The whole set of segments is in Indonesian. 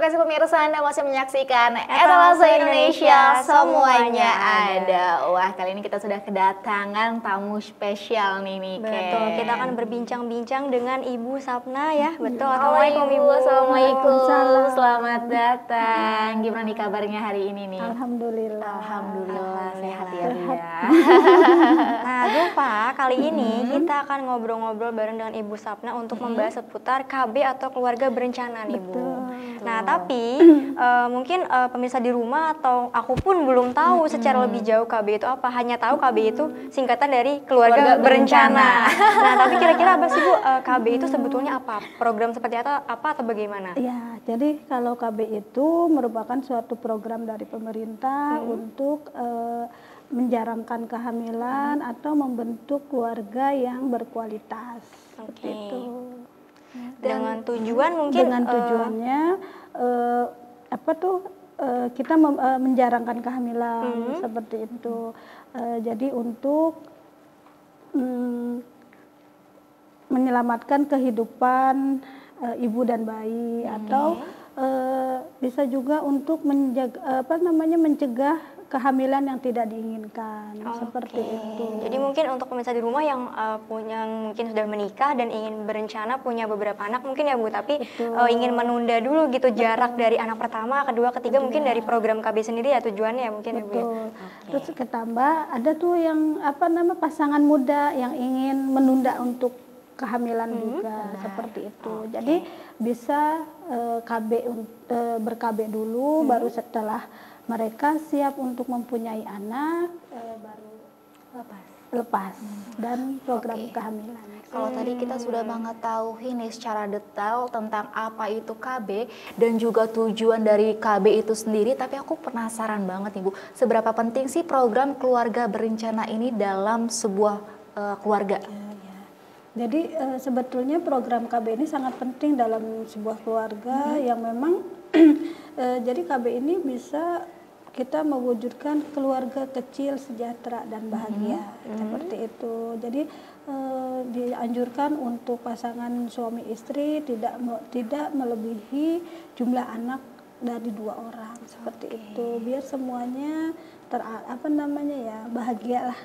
kasih pemirsa, Anda masih menyaksikan Etalase Indonesia, semuanya ada. Wah, kali ini kita sudah kedatangan tamu spesial nih, Niken. Betul, kita akan berbincang-bincang dengan Ibu Sapna ya. Betul, Assalamualaikum Ibu. Assalamualaikum. Salam. Selamat datang. Gimana nih kabarnya hari ini nih? Alhamdulillah. Alhamdulillah, sehat ya Bu ya. Nah, Zulfa, kali ini kita akan ngobrol-ngobrol bareng dengan Ibu Sapna untuk membahas seputar KB atau keluarga berencana nih Bu. Nah, tapi mungkin pemirsa di rumah atau aku pun belum tahu secara lebih jauh KB itu apa. Hanya tahu KB itu singkatan dari keluarga berencana. Nah, tapi kira-kira apa sih Bu, KB itu sebetulnya apa? Program seperti apa atau bagaimana? Ya, jadi kalau KB itu merupakan suatu program dari pemerintah untuk menjarangkan kehamilan atau membentuk keluarga yang berkualitas. Seperti itu. Dengan tujuan mungkin Dengan tujuannya kita menjarangkan kehamilan seperti itu. Jadi untuk menyelamatkan kehidupan ibu dan bayi atau bisa juga untuk mencegah kehamilan yang tidak diinginkan seperti itu. Jadi mungkin untuk pemirsa di rumah yang mungkin sudah menikah dan ingin berencana punya beberapa anak mungkin ya Bu, tapi ingin menunda dulu gitu jarak dari anak pertama, kedua, ketiga mungkin dari program KB sendiri ya tujuannya ya mungkin ya Bu. Terus ketambah ada tuh yang pasangan muda yang ingin menunda untuk kehamilan juga seperti itu. Jadi bisa ber-KB dulu baru setelah mereka siap untuk mempunyai anak baru lepas dan program kehamilan. Kalau tadi kita sudah mengetahui nih secara detail tentang apa itu KB dan juga tujuan dari KB itu sendiri, tapi aku penasaran banget nih Bu, seberapa penting sih program keluarga berencana ini dalam sebuah keluarga? Jadi sebetulnya program KB ini sangat penting dalam sebuah keluarga yang memang jadi KB ini bisa kita mewujudkan keluarga kecil sejahtera dan bahagia seperti itu. Jadi dianjurkan untuk pasangan suami istri tidak melebihi jumlah anak dari 2 orang seperti itu. Biar semuanya bahagia lah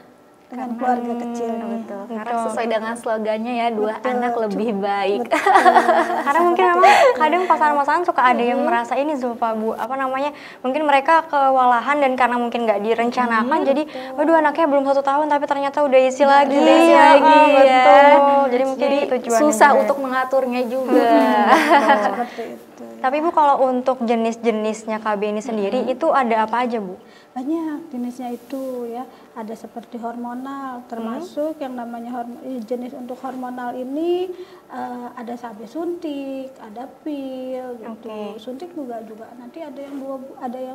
dengan keluarga kecil. Betul. Karena sesuai dengan slogannya ya, 2 anak lebih baik. Karena mungkin memang kadang pasangan-pasangan suka ada yang merasa ini Zulfa Bu, mungkin mereka kewalahan dan karena mungkin nggak direncanakan jadi waduh anaknya belum 1 tahun tapi ternyata udah isi lagi. Jadi mungkin tujuannya susah untuk mengaturnya juga. Seperti itu. Tapi Bu, kalau untuk jenis-jenisnya KB ini sendiri itu ada apa aja Bu? Banyak jenisnya itu ya, ada seperti hormonal, termasuk yang namanya jenis untuk hormonal ini ada sampai suntik, ada pil gitu. Suntik juga nanti ada yang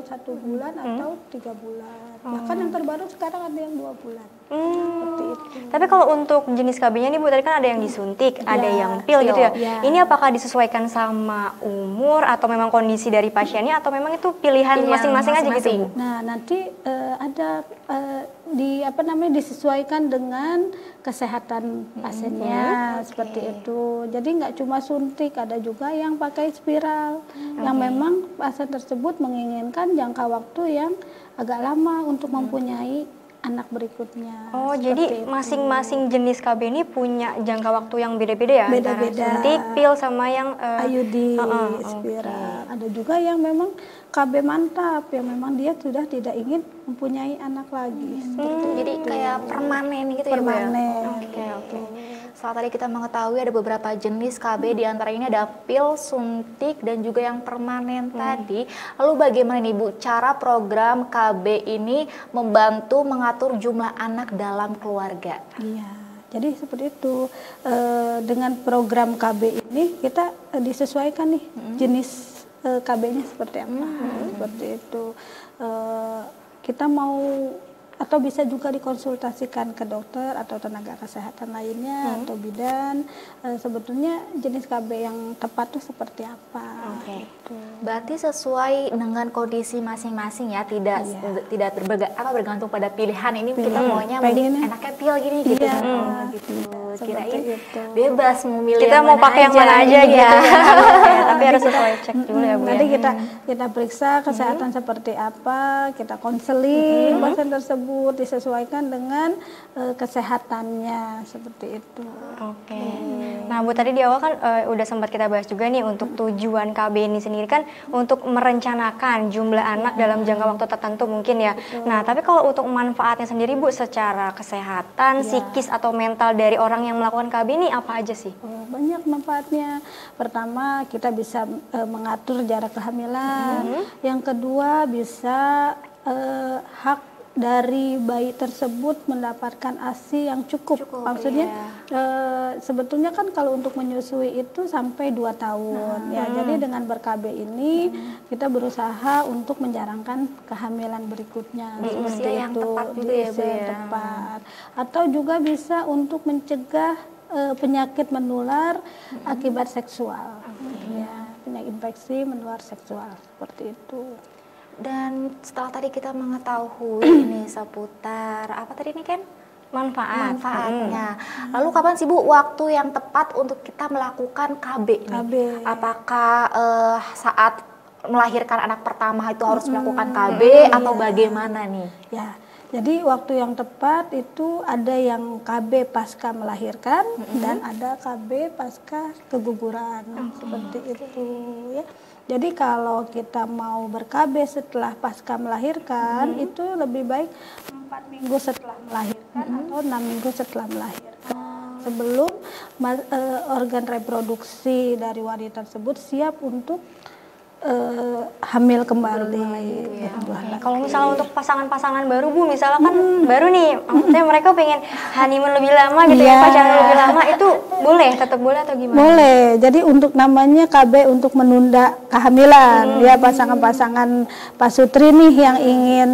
1 bulan atau 3 bulan. Bahkan yang terbaru sekarang ada yang 2 bulan. Seperti itu. Tapi kalau untuk jenis KB-nya nih Bu, tadi kan ada yang disuntik, ada yang pil gitu ya. Ini apakah disesuaikan sama umur atau memang kondisi dari pasiennya atau memang itu pilihan masing-masing aja gitu Bu? Nah, nanti ada disesuaikan dengan kesehatan pasiennya seperti itu. Jadi nggak cuma suntik, ada juga yang pakai spiral yang memang pasien tersebut menginginkan jangka waktu yang agak lama untuk mempunyai anak berikutnya. Oh, jadi masing-masing jenis KB ini punya jangka waktu yang beda-beda ya? Beda-beda. Antara suntik, pil sama yang IUD, spiral. Ada juga yang memang KB mantap, yang memang dia sudah tidak ingin mempunyai anak lagi. Jadi kayak permanen gitu ya Bu? Permanen. Oke. Setelah tadi kita mengetahui ada beberapa jenis KB, di antara ini ada pil, suntik, dan juga yang permanen tadi. Lalu bagaimana nih Bu, cara program KB ini membantu mengatur jumlah anak dalam keluarga? Iya, jadi seperti itu. Dengan program KB ini kita disesuaikan nih jenis KB-nya seperti apa, seperti itu. Kita mau atau bisa juga dikonsultasikan ke dokter atau tenaga kesehatan lainnya atau bidan. Sebetulnya jenis KB yang tepat itu seperti apa? Gitu. Berarti sesuai dengan kondisi masing-masing ya, tidak bergantung pada pilihan ini kita maunya mending enaknya pil gini gitu. Iya, gitu. kirain itu. bebas memilih Kita yang mau pakai yang mana aja nih, gitu ya. ya. Tapi harus sesuai cek dulu ya Bu. Nanti Ya. kita periksa kesehatan seperti apa, kita konseling pasien tersebut disesuaikan dengan kesehatannya seperti itu. Oke. Nah Bu, tadi di awal kan udah sempat kita bahas juga nih untuk tujuan KB ini sendiri kan untuk merencanakan jumlah anak dalam jangka waktu tertentu mungkin ya. Nah tapi kalau untuk manfaatnya sendiri Bu, secara kesehatan, psikis atau mental dari orang yang melakukan KB ini apa aja sih? Banyak manfaatnya. Pertama, kita bisa mengatur jarak kehamilan. Yang kedua, bisa hak dari bayi tersebut mendapatkan ASI yang cukup. Maksudnya sebetulnya kan kalau untuk menyusui itu sampai 2 tahun ya. Jadi dengan ber-KB ini kita berusaha untuk menjarangkan kehamilan berikutnya Di seperti usia yang itu, tepat juga di ya, Bu, usia yang ya. tepat. Atau juga bisa untuk mencegah penyakit menular akibat seksual. Ya, penyakit infeksi menular seksual seperti itu. Dan setelah tadi kita mengetahui ini seputar apa tadi ini kan manfaatnya. Lalu kapan sih Bu waktu yang tepat untuk kita melakukan KB ini? KB. Apakah saat melahirkan anak pertama itu harus melakukan KB atau bagaimana nih? Ya, jadi waktu yang tepat itu ada yang KB pasca melahirkan dan ada KB pasca keguguran seperti itu ya. Jadi kalau kita mau ber-KB setelah pasca melahirkan itu lebih baik 4 minggu setelah melahirkan atau 6 minggu setelah melahirkan. Sebelum organ reproduksi dari wanita tersebut siap untuk hamil kembali. Kalau misalnya untuk pasangan-pasangan baru Bu, misalnya kan baru nih, maksudnya mereka pengen honeymoon lebih lama gitu ya, pacaran lebih lama, itu boleh, tetap boleh atau gimana? Boleh. Jadi untuk namanya KB untuk menunda kehamilan. Ya pasangan-pasangan pasutri nih yang ingin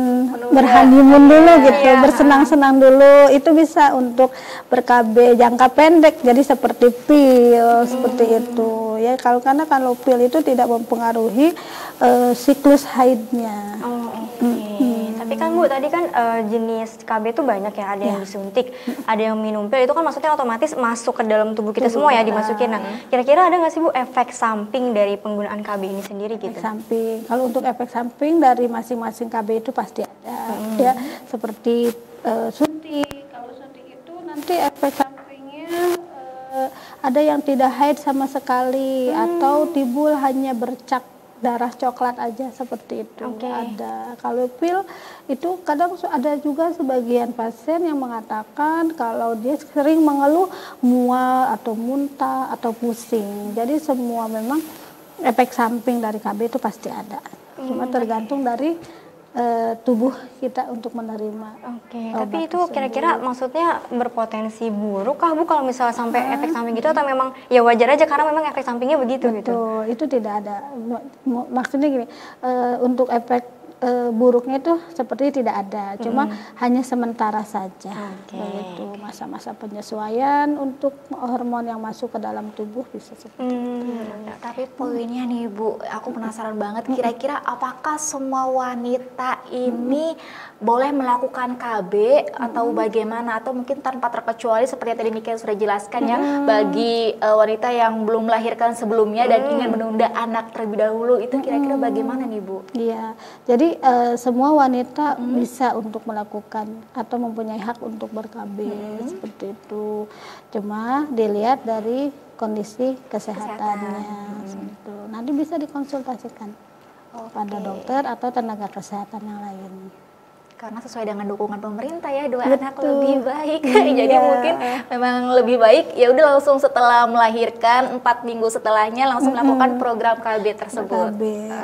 berhoneymoon dulu gitu, bersenang-senang dulu, itu bisa untuk ber-KB jangka pendek. Jadi seperti pil seperti itu. Ya karena kalau pil itu tidak mempengaruhi siklus haidnya. Tapi kan Bu, tadi kan jenis KB itu banyak ya, ada yang disuntik, ada yang minum pil, itu kan maksudnya otomatis masuk ke dalam tubuh kita semua ya, dimasukin. Nah, kira-kira ada nggak sih Bu efek samping dari penggunaan KB ini sendiri gitu? Efek samping. Kalau untuk efek samping dari masing-masing KB itu pasti ada. Ya, seperti suntik. Kalau suntik itu nanti efek sampingnya ada yang tidak haid sama sekali atau timbul hanya bercak darah coklat aja seperti itu. Ada. Kalau pil itu kadang ada juga sebagian pasien yang mengatakan kalau dia sering mengeluh mual atau muntah atau pusing. Jadi semua memang efek samping dari KB itu pasti ada. Cuma tergantung dari tubuh kita untuk menerima. Tapi itu kira-kira maksudnya berpotensi buruk kah Bu kalau misalnya sampai efek samping gitu, atau memang ya wajar aja karena memang efek sampingnya begitu gitu? Itu tidak ada. Maksudnya gini, untuk efek buruknya itu seperti tidak ada, cuma hanya sementara saja. Begitu, masa-masa penyesuaian untuk hormon yang masuk ke dalam tubuh bisa seperti itu. Tapi poinnya nih Bu, aku penasaran banget, kira-kira apakah semua wanita ini boleh melakukan KB atau bagaimana, atau mungkin tanpa terkecuali seperti yang tadi Mika sudah jelaskan ya, bagi wanita yang belum melahirkan sebelumnya dan ingin menunda anak terlebih dahulu, itu kira-kira bagaimana nih Bu? Iya, jadi semua wanita bisa untuk melakukan atau mempunyai hak untuk ber-KB seperti itu. Cuma dilihat dari kondisi kesehatannya. Gitu. Nanti bisa dikonsultasikan pada dokter atau tenaga kesehatan yang lain. Karena sesuai dengan dukungan pemerintah ya, 2 anak lebih baik. Jadi mungkin memang lebih baik ya udah langsung setelah melahirkan 4 minggu setelahnya langsung melakukan program KB tersebut. KB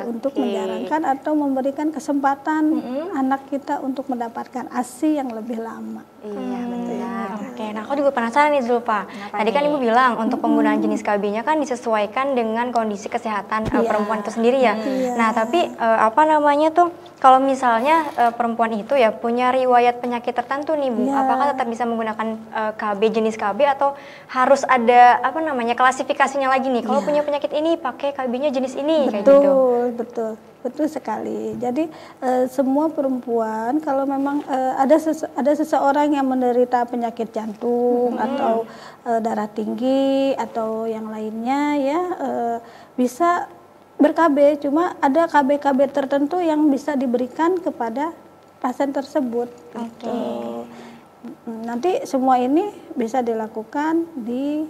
untuk menjalankan atau memberikan kesempatan anak kita untuk mendapatkan ASI yang lebih lama. Iya benar. Nah aku juga penasaran nih Zulfa. Tadi kan Ibu bilang untuk penggunaan jenis KB-nya kan disesuaikan dengan kondisi kesehatan perempuan itu sendiri ya. Nah tapi apa namanya tuh, kalau misalnya perempuan itu itu ya punya riwayat penyakit tertentu nih Bu, Iya. apakah tetap bisa menggunakan KB jenis KB atau harus ada apa namanya klasifikasinya lagi nih? Kalau punya penyakit ini pakai KB-nya jenis ini kayak gitu. Betul sekali. Jadi semua perempuan kalau memang ada seseorang yang menderita penyakit jantung atau darah tinggi atau yang lainnya ya bisa ber-KB. Cuma ada KB-KB tertentu yang bisa diberikan kepada pasien tersebut. Gitu. Nanti semua ini bisa dilakukan di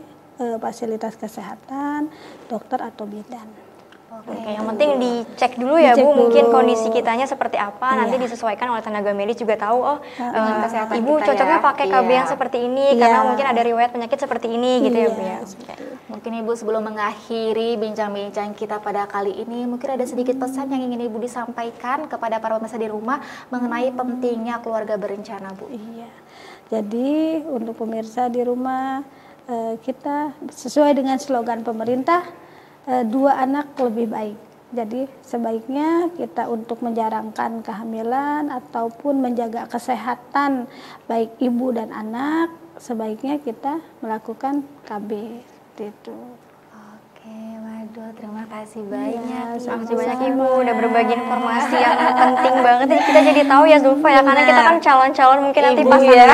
fasilitas kesehatan, dokter atau bidan. Oke, yang penting dicek dulu ya Bu, mungkin kondisi kitanya seperti apa, nanti Iya. disesuaikan oleh tenaga medis juga tahu, Dengan kesehatan Ibu kita cocoknya ya. pakai KB yang Iya. seperti ini, karena mungkin ada riwayat penyakit seperti ini gitu ya Bu ya. Mungkin Ibu sebelum mengakhiri bincang-bincang kita pada kali ini, mungkin ada sedikit pesan yang ingin Ibu disampaikan kepada para pemirsa di rumah mengenai pentingnya keluarga berencana, Bu. Iya. Jadi untuk pemirsa di rumah kita sesuai dengan slogan pemerintah 2 anak lebih baik. Jadi sebaiknya kita untuk menjarangkan kehamilan ataupun menjaga kesehatan baik ibu dan anak, sebaiknya kita melakukan KB itu. Oke, waduh, terima kasih banyak. Terima kasih banyak Ibu udah berbagi informasi yang penting banget. Jadi kita jadi tahu ya Zulfa ya, karena kita kan calon-calon mungkin nanti Ibu pasangan ya.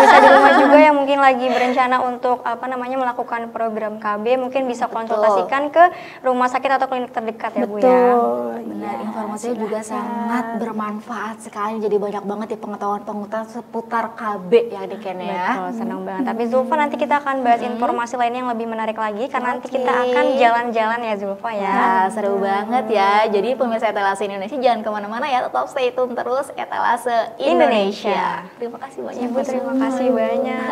bisa di rumah juga yang mungkin lagi berencana untuk apa namanya melakukan program KB, mungkin bisa konsultasikan ke rumah sakit atau klinik terdekat ya Bu ya. Benar, informasinya juga sangat bermanfaat sekali. Jadi banyak banget ya pengetahuan-pengetahuan seputar KB ya nih Ken ya. Betul, senang banget. Tapi Zulfa nanti kita akan bahas informasi lainnya yang lebih menarik lagi karena nanti kita akan jalan-jalan ya Zulfa ya. Nah, seru banget ya. Jadi pemirsa Etalase Indonesia jangan kemana-mana ya, tetap stay tune terus Etalase Indonesia. Terima kasih banyak. Ibu terima kasih banyak.